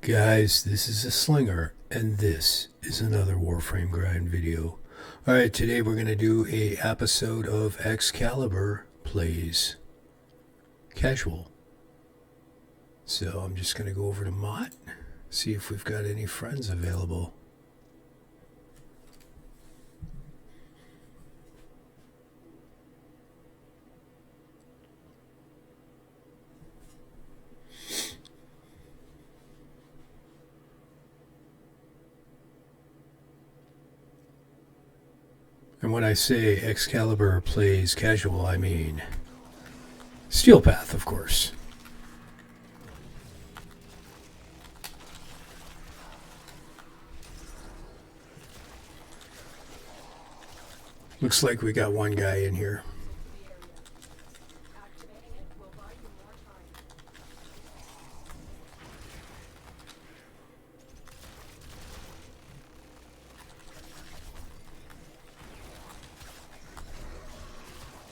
Guys, this is a Slinger, and this is another Warframe grind video. Alright, today we're going to do a episode of Excalibur Plays Casual. So I'm just going to go over to Mott, see if we've got any friends available. And when I say Excalibur Plays Casual, I mean Steel Path, of course. Looks like we got one guy in here.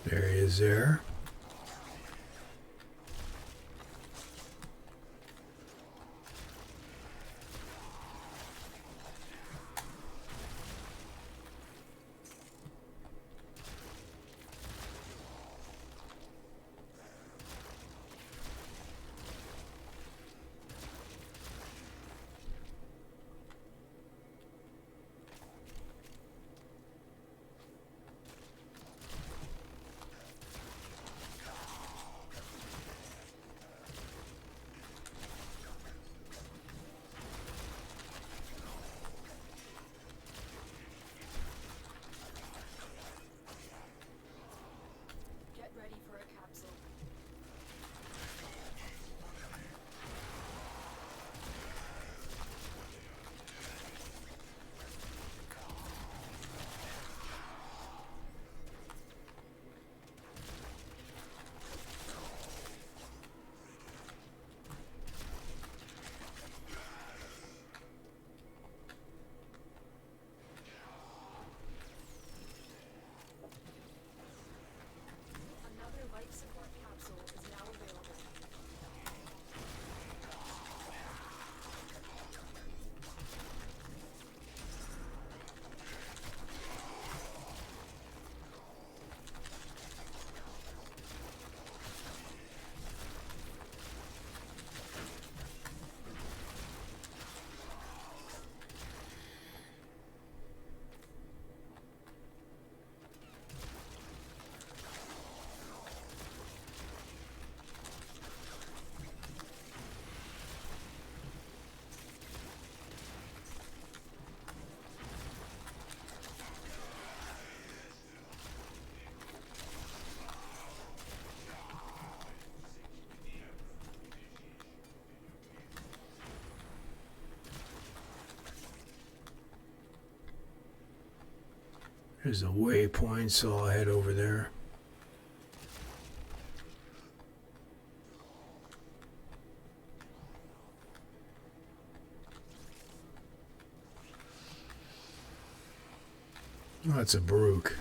There he is there. There's a waypoint, so I'll head over there. Oh, it's a Baruch.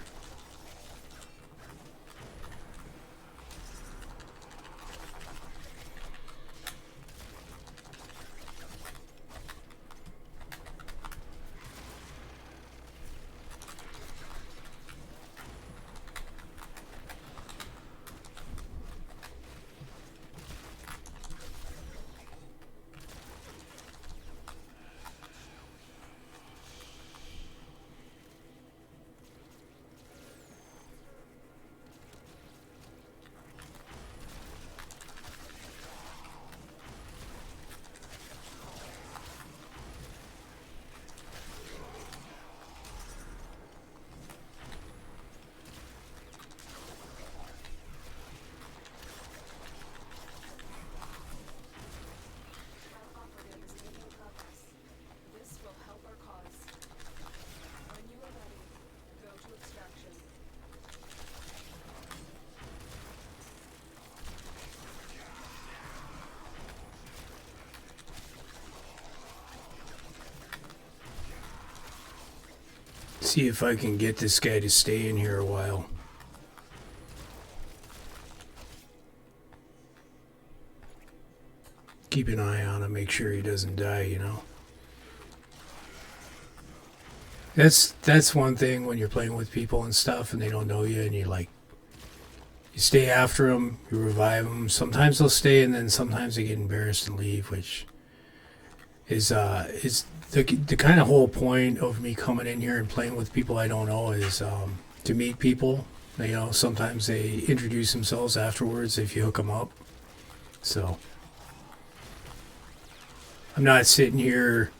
See if I can get this guy to stay in here a while. keep an eye on him, make sure he doesn't die, you know. That's one thing when you're playing with people and stuff and they don't know you and you stay after them, you revive them. Sometimes they'll stay and then sometimes they get embarrassed and leave, which is the kind of whole point of me coming in here and playing with people I don't know is to meet people. You know, sometimes they introduce themselves afterwards if you hook them up. So I'm not sitting here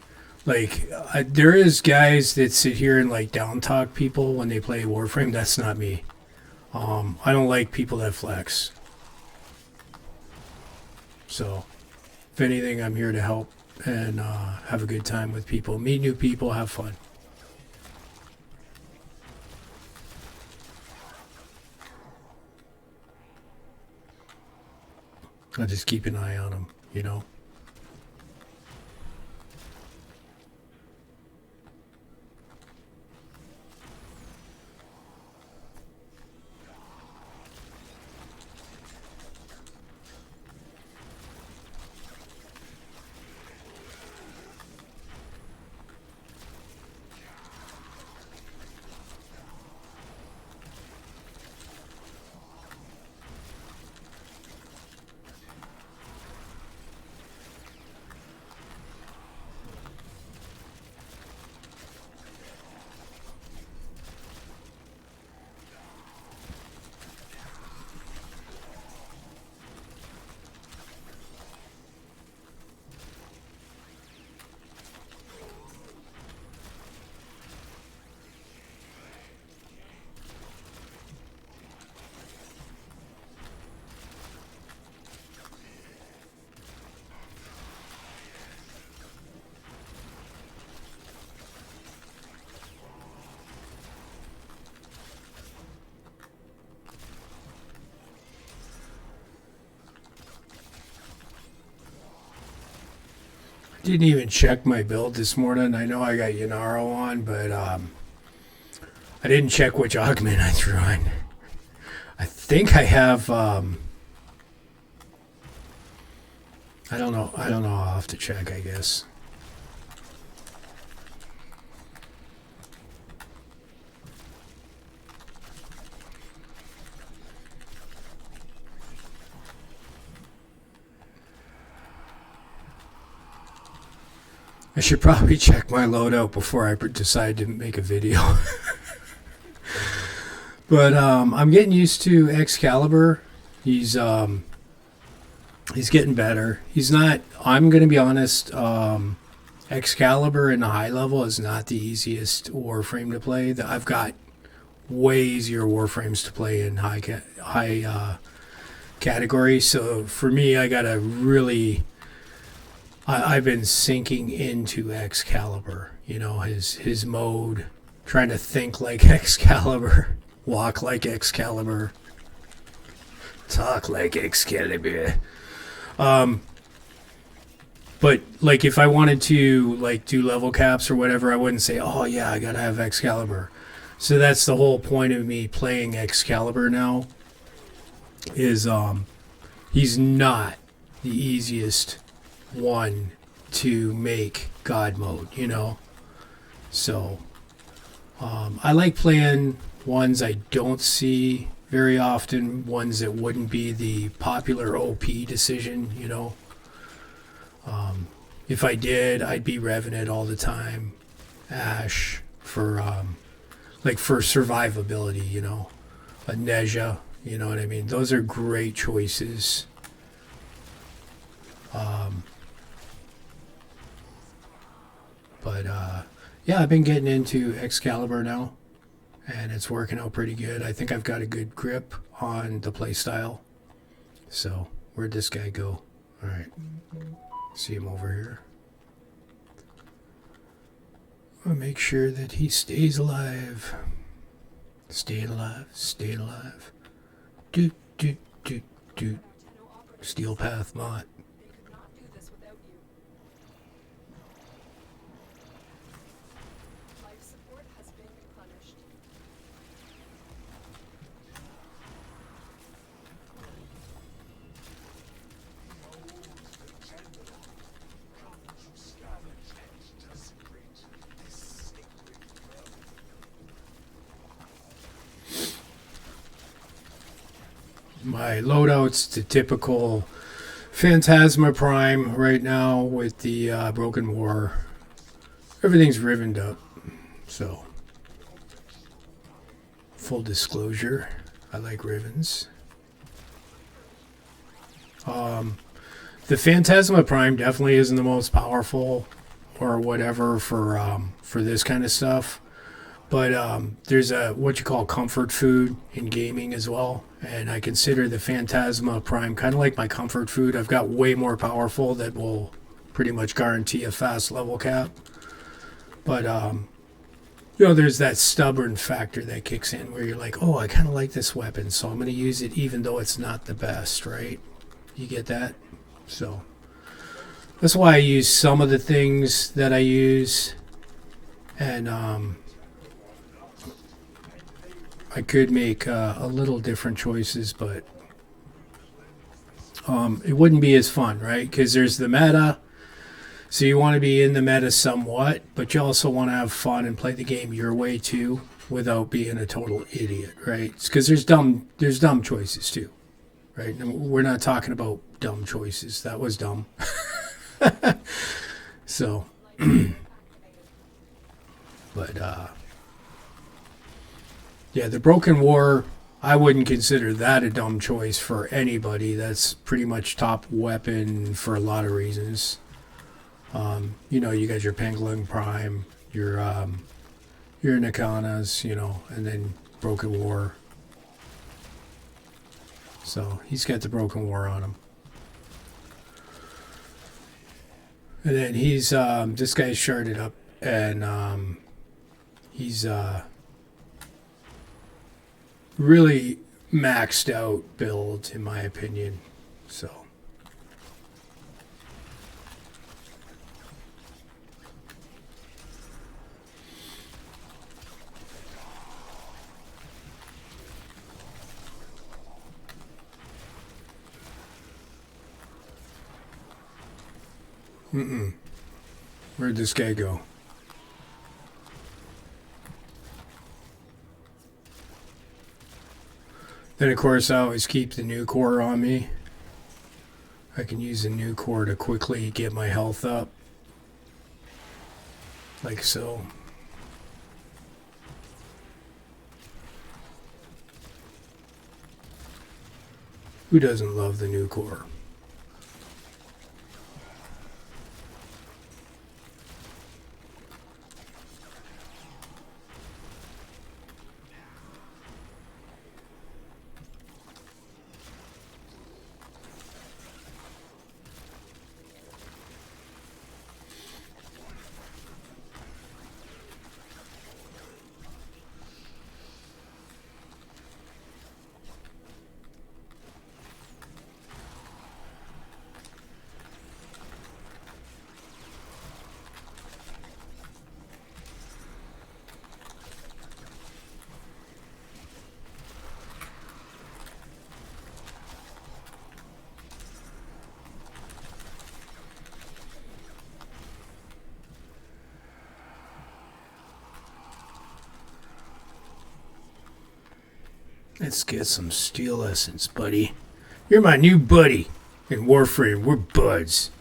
there is guys that sit here and like down talk people when they play Warframe. That's not me. I don't like people that flex. So if anything, I'm here to help and have a good time with people, meet new people, have fun. I'll just keep an eye on them, you know. Didn't even check my build this morning. I know I got Yanaro on, but I didn't check which augment I threw on. I think I have. I don't know. I'll have to check, I guess. I should probably check my loadout before I decide to make a video. But I'm getting used to Excalibur. He's getting better. He's not. I'm gonna be honest. Excalibur in the high level is not the easiest Warframe to play. I've got way easier Warframes to play in high category. So for me, I gotta really. I've been sinking into Excalibur, you know, his mode, trying to think like Excalibur, walk like Excalibur, talk like Excalibur. But like if I wanted to like do level caps or whatever, I wouldn't say, oh yeah, I gotta have Excalibur. So that's the whole point of me playing Excalibur now. Is he's not the easiest one to make God mode, you know. So I like playing ones I don't see very often, ones that wouldn't be the popular OP decision, you know. If I did, I'd be revving it all the time. Ash for for survivability, you know. A Neja, you know what I mean. Those are great choices. But yeah, I've been getting into Excalibur now, and it's working out pretty good. I think I've got a good grip on the playstyle. So, where'd this guy go? All right, see him over here. I'll make sure that he stays alive. Stay alive, stay alive. Doot, doot, doot, doot. Steel Path Mott. My loadout's the typical Phantasma Prime right now with the Broken War. Everything's rivened up. So, full disclosure, I like rivens. The Phantasma Prime definitely isn't the most powerful or whatever for this kind of stuff. But there's a what you call comfort food in gaming as well. And I consider the Phantasma Prime kind of like my comfort food. I've got way more powerful that will pretty much guarantee a fast level cap. But, you know, there's that stubborn factor that kicks in where you're like, oh, I kind of like this weapon, so I'm going to use it even though it's not the best, right? You get that? So that's why I use some of the things that I use. And I could make a little different choices, but it wouldn't be as fun, right? Because there's the meta. So you want to be in the meta somewhat, but you also want to have fun and play the game your way too, without being a total idiot, right? Because there's dumb choices too, right? And we're not talking about dumb choices. That was dumb. So, but yeah, the Broken War, I wouldn't consider that a dumb choice for anybody. That's pretty much top weapon for a lot of reasons. You know, you got your Pangolin Prime, your Nakanas, you know, and then Broken War. So he's got the Broken War on him. And then he's this guy's sharded up, and he's really maxed out build in my opinion. So where'd this guy go? Then of course I always keep the new core on me. I can use a new core to quickly get my health up. Like so. Who doesn't love the new core? Let's get some steel essence, buddy. You're my new buddy in Warframe. We're buds.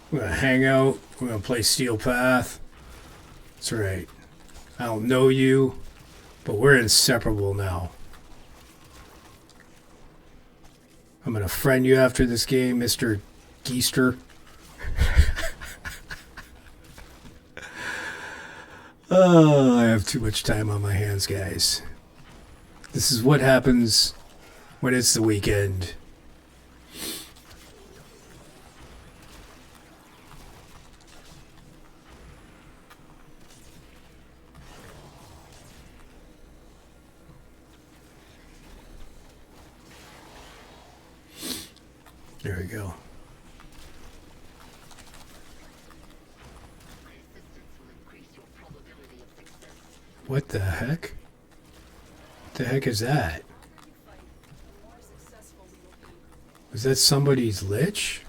We're gonna hang out. We're gonna play Steel Path. That's right. I don't know you, but we're inseparable now. I'm gonna friend you after this game, Mr. Geester. Oh, I have too much time on my hands, guys. This is what happens when it's the weekend. There we go. What the heck? What the heck is that? Was that somebody's lich?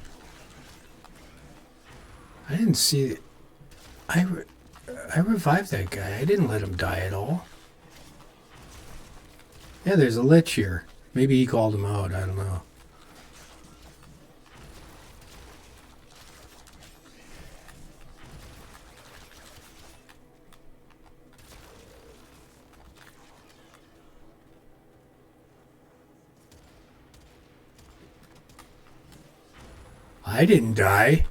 I didn't see it. I revived that guy. I didn't let him die at all. Yeah, there's a lich here. Maybe he called him out. I don't know. I didn't die.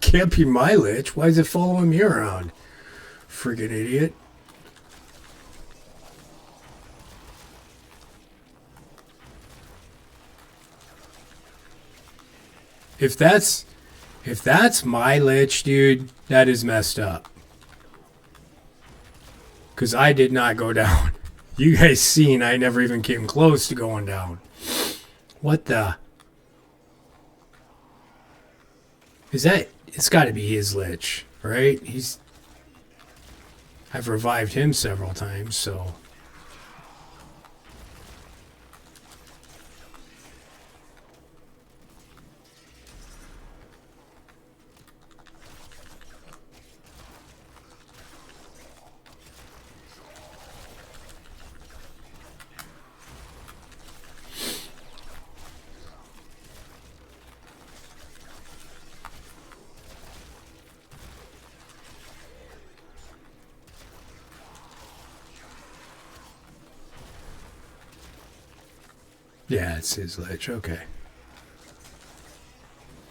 Can't be my lich. Why is it following me around? Friggin' idiot. If that's my lich, dude, that is messed up. Cause I did not go down. You guys seen I never even came close to going down. What the? Is that? It's got to be his lich, right? I've revived him several times, so. Yeah, it's his lich. Okay.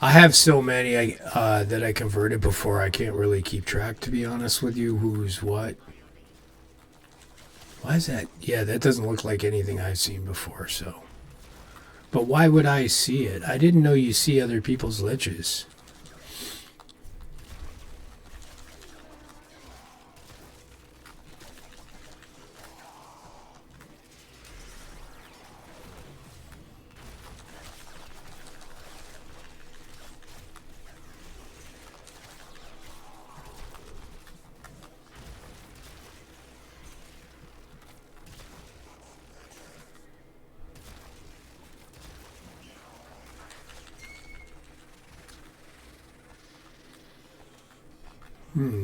I have so many that I converted before. I can't really keep track, to be honest with you. Who's what? Why is that? Yeah, that doesn't look like anything I've seen before. So, but why would I see it? I didn't know you see other people's liches.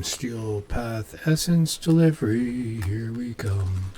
Steel Path Essence Delivery. Here we come.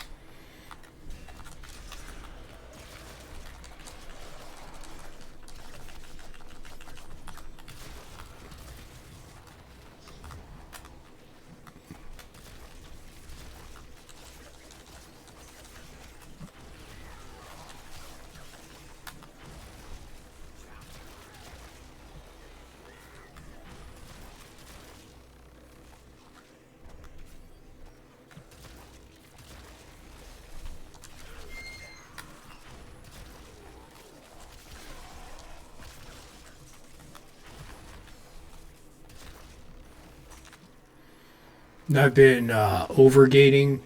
I've been overgating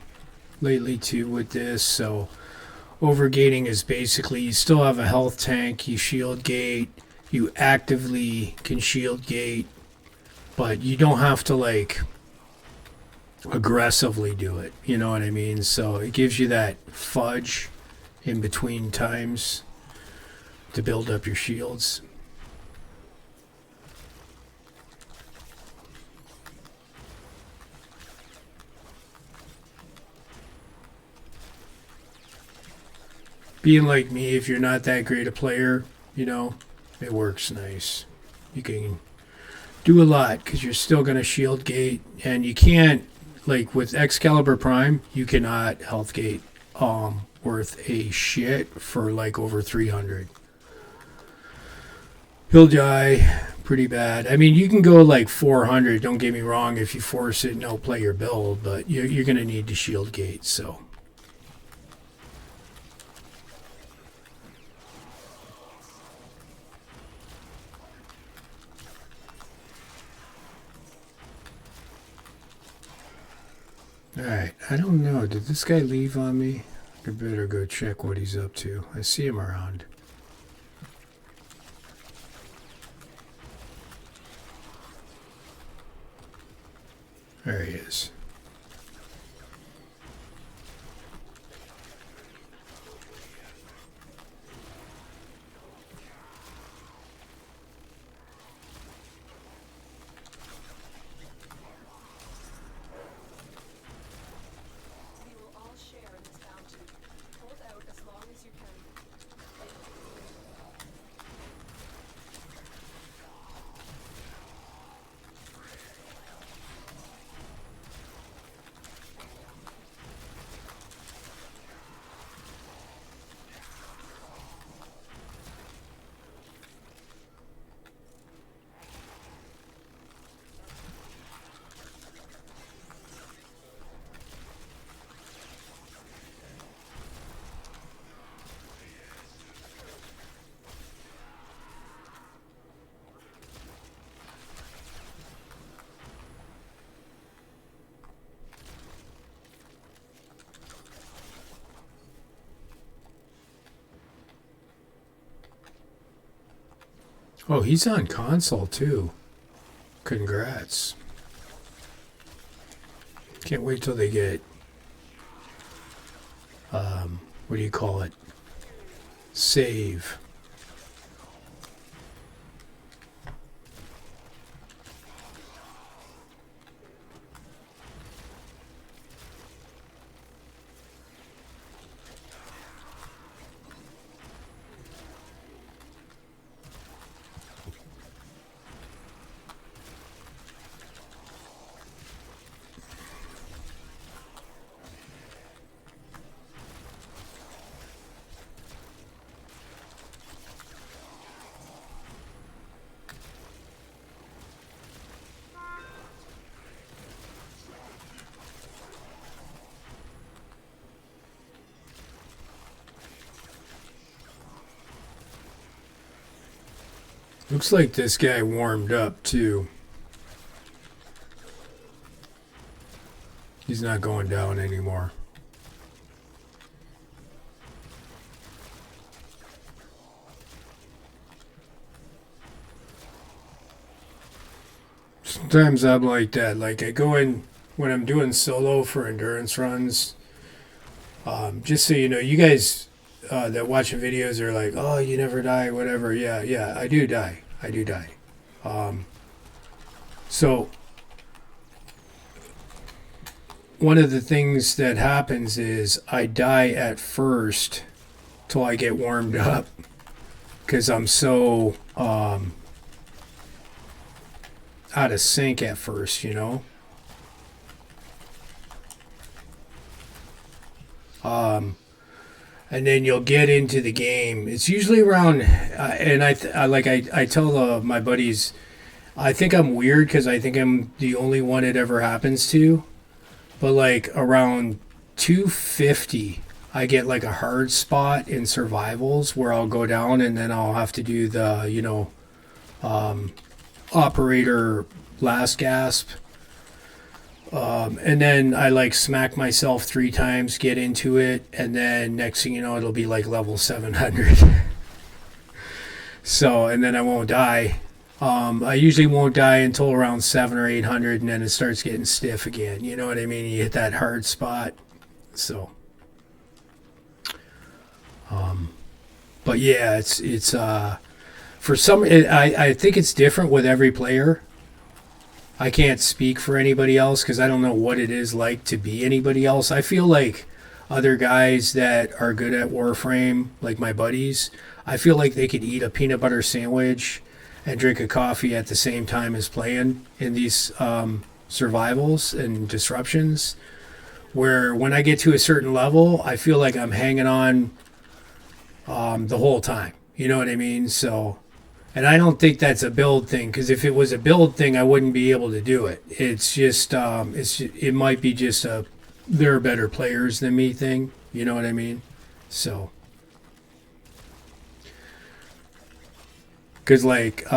lately too with this. So overgating is basically you still have a health tank, you shield gate, you actively can shield gate, but you don't have to like aggressively do it. You know what I mean? So it gives you that fudge in between times to build up your shields. Being like me, if you're not that great a player, it works nice. You can do a lot because you're still going to shield gate, and you can't, like with Excalibur Prime, you cannot health gate worth a shit for like over 300. He'll die pretty bad. I mean, you can go like 400, don't get me wrong, if you force it and don't play your build, but you're going to need to shield gate, so. Alright, I don't know. Did this guy leave on me? I better go check what he's up to. I see him around. There he is. Oh, he's on console too. Congrats. Can't wait till they get, what do you call it? Save. Looks like this guy warmed up too. He's not going down anymore. Sometimes I'm like that. Like I go in when I'm doing solo for endurance runs. Just so you know, you guys that watch the videos are like, "Oh, you never die," whatever. Yeah, yeah, I do die. I do die. So one of the things that happens is I die at first till I get warmed up because I'm so out of sync at first, you know. And then you'll get into the game. It's usually around, and I tell my buddies, I think I'm weird because I think I'm the only one it ever happens to. But like around 250, I get like a hard spot in survivals where I'll go down and then I'll have to do the, operator last gasp. And then I like smack myself 3 times, get into it, and then next thing you know, it'll be like level 700. So, and then I won't die. I usually won't die until around 700 or 800, and then it starts getting stiff again. You know what I mean? You hit that hard spot. So, but yeah, it's for some. I think it's different with every player. I can't speak for anybody else because I don't know what it is like to be anybody else. I feel like other guys that are good at Warframe, like my buddies, I feel like they could eat a peanut butter sandwich and drink a coffee at the same time as playing in these survivals and disruptions. Where when I get to a certain level, I feel like I'm hanging on the whole time. You know what I mean? So. And I don't think that's a build thing, because if it was a build thing, I wouldn't be able to do it. It's just, it might be just a they're better players than me thing. You know what I mean? So, because like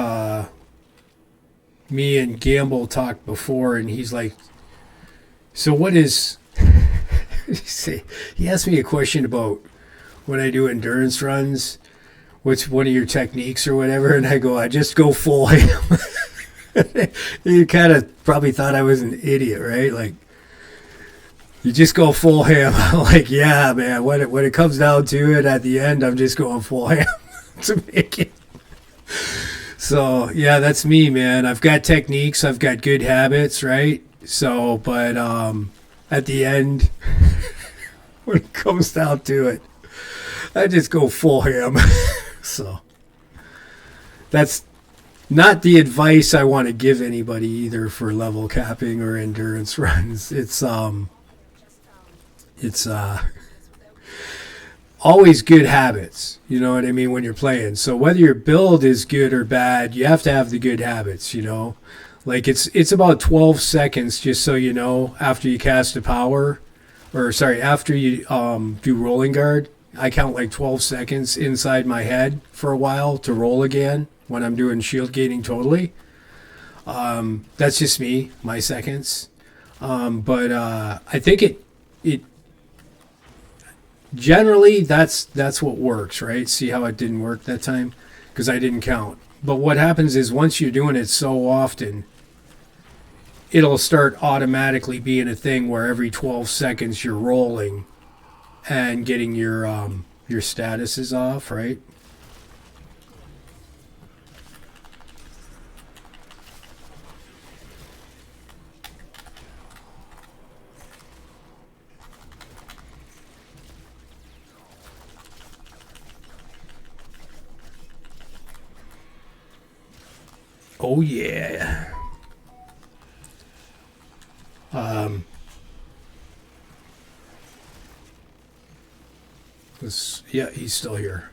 me and Gamble talked before, and he's like, "So what is?" He asked me a question about when I do endurance runs. What's one of your techniques or whatever? And I go, I just go full ham. You kind of probably thought I was an idiot, right? Like, you just go full ham. I'm like, yeah, man. When it comes down to it, at the end, I'm just going full ham to make it. So, yeah, that's me, man. I've got techniques. I've got good habits, right? So, but at the end, when it comes down to it, I just go full ham. So that's not the advice I want to give anybody either for level capping or endurance runs. It's always good habits, you know what I mean, when you're playing. So whether your build is good or bad, you have to have the good habits, you know. Like it's about 12 seconds, just so you know, after you cast a power, or sorry, after you do rolling guard. I count like 12 seconds inside my head for a while to roll again when I'm doing shield gating totally. That's just me, my seconds. But I think it generally that's what works, right? See how it didn't work that time? Because I didn't count. But what happens is once you're doing it so often, it'll start automatically being a thing where every 12 seconds you're rolling and getting your statuses off, right? Oh yeah. Yeah, he's still here.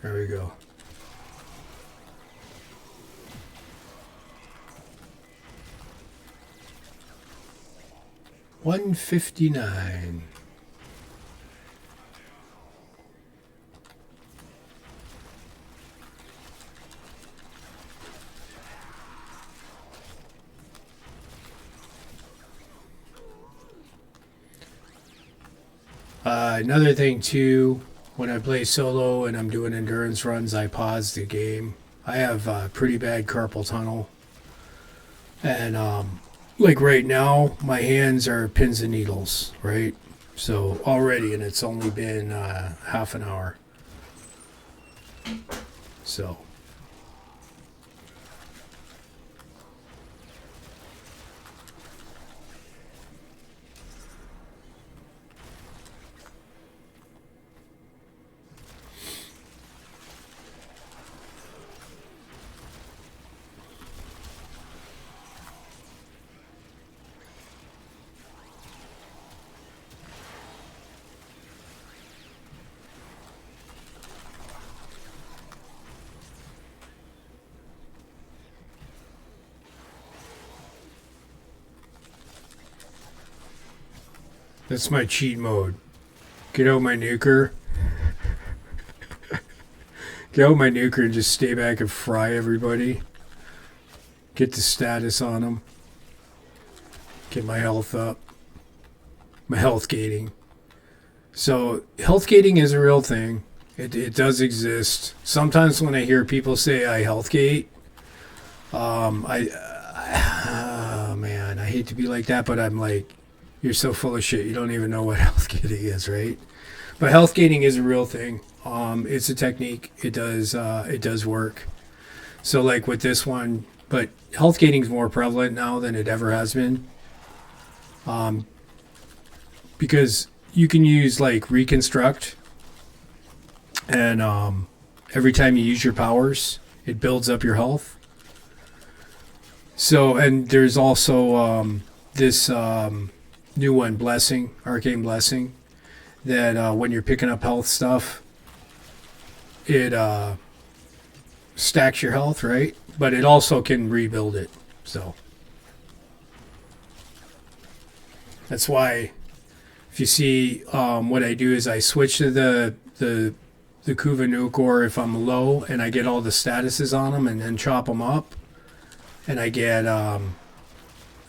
There we go. $159. Another thing too, when I play solo and I'm doing endurance runs, I pause the game. I have pretty bad carpal tunnel, and like right now, my hands are pins and needles, right? So already, and it's only been half an hour. So. That's my cheat mode. Get out my nuker. Get out my nuker and just stay back and fry everybody. Get the status on them. Get my health up. My health gating. So health gating is a real thing. It does exist. Sometimes when I hear people say I health gate, oh man, I hate to be like that, but I'm like, you're so full of shit. You don't even know what health gating is, right? But health gating is a real thing. It's a technique. It does work. So like with this one, but health gating is more prevalent now than it ever has been. Because you can use like reconstruct, and every time you use your powers, it builds up your health. So, and there's also this new one, Blessing, Arcane Blessing, that when you're picking up health stuff, it stacks your health, right? But it also can rebuild it. So that's why if you see what I do is I switch to the Kuva Nuke, or if I'm low and I get all the statuses on them and then chop them up, and I get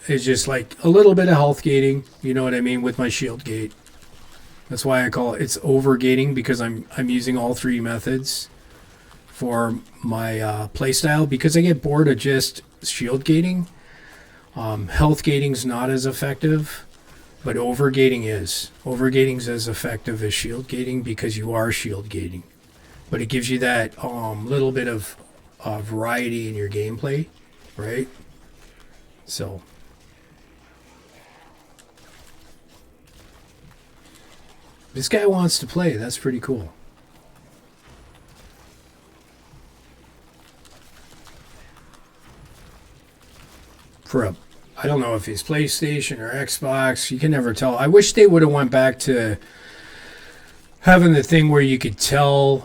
it's just like a little bit of health gating, you know what I mean, with my shield gate. That's why I call it's over gating, because I'm using all three methods for my playstyle, because I get bored of just shield gating. Health gating's not as effective, but over gating is. Over gating's as effective as shield gating because you are shield gating, but it gives you that little bit of variety in your gameplay, right? So. This guy wants to play. That's pretty cool. I don't know if he's PlayStation or Xbox. You can never tell. I wish they would have went back to having the thing where you could tell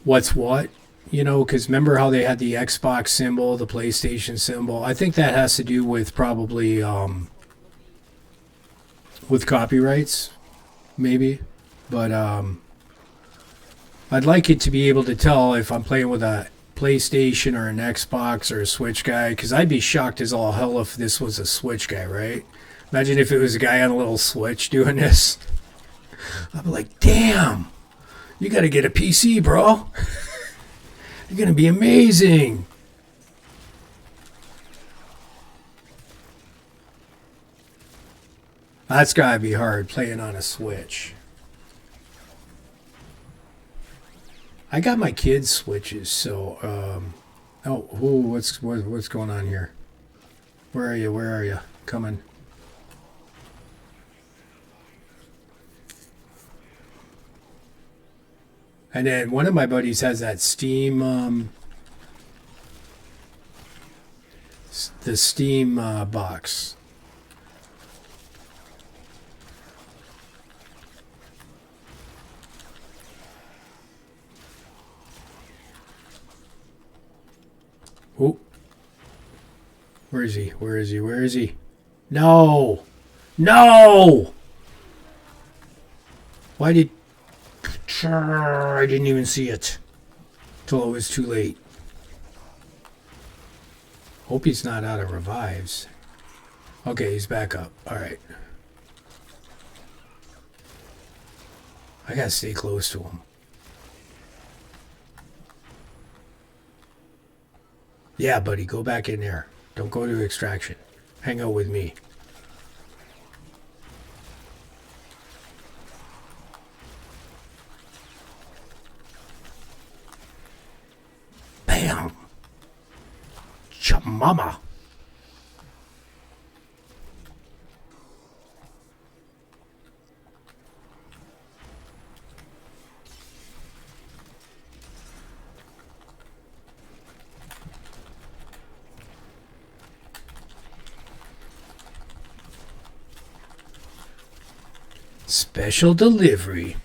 what's what. You know, because remember how they had the Xbox symbol, the PlayStation symbol? I think that has to do with probably with copyrights. Maybe, but I'd like it to be able to tell if I'm playing with a PlayStation or an Xbox or a Switch guy, because I'd be shocked as all hell if this was a Switch guy, right? Imagine if it was a guy on a little Switch doing this. I'd be like, damn, you got to get a PC, bro. You're going to be amazing. That's got to be hard playing on a Switch. I got my kids' Switches, so what's going on here? Where are you? Where are you? Coming. And then one of my buddies has that Steam, the Steam box. Oh, where is he? Where is he? Where is he? No, no. Why did? I didn't even see it till it was too late. Hope he's not out of revives. Okay, he's back up. All right. I gotta stay close to him. Yeah, buddy, go back in there. Don't go to extraction. Hang out with me. Bam! Chamama! Special delivery.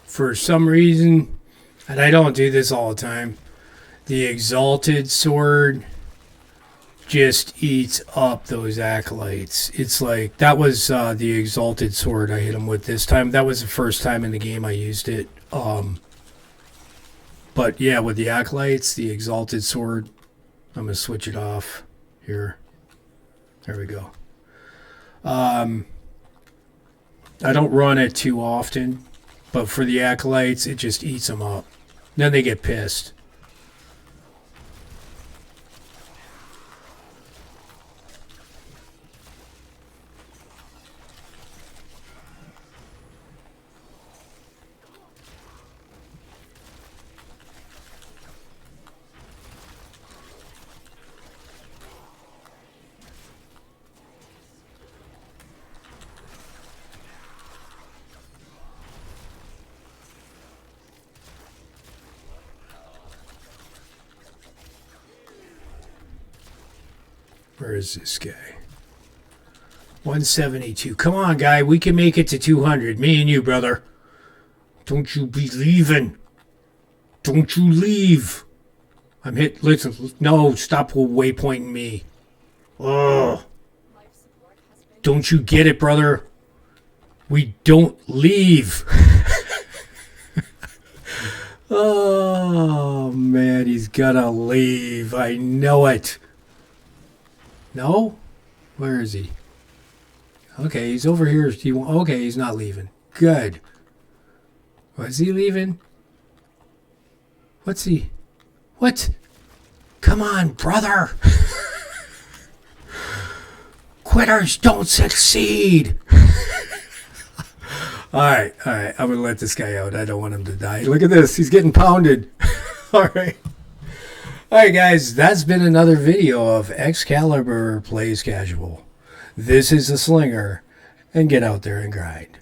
For some reason, and I don't do this all the time, the exalted sword just eats up those acolytes. It's like, that was the exalted sword I hit him with this time. That was the first time in the game I used it. But yeah, with the acolytes, the exalted sword, I'm going to switch it off here. There we go. I don't run it too often, but for the acolytes, it just eats them up. Then they get pissed. Where is this guy? 172. Come on, guy. We can make it to 200. Me and you, brother. Don't you be leaving. Don't you leave. I'm hit. Listen. No, stop waypointing me. Oh. Don't you get it, brother? We don't leave. Oh, man. He's gonna leave. I know it. No? Where is he? Okay, he's over here. Okay, he's not leaving. Good. Was he leaving? What's he? What? Come on, brother. Quitters don't succeed. All right. I'm going to let this guy out. I don't want him to die. Look at this. He's getting pounded. All right. All right, guys, that's been another video of Excalibur Plays Casual. This is the Slinger, and get out there and grind.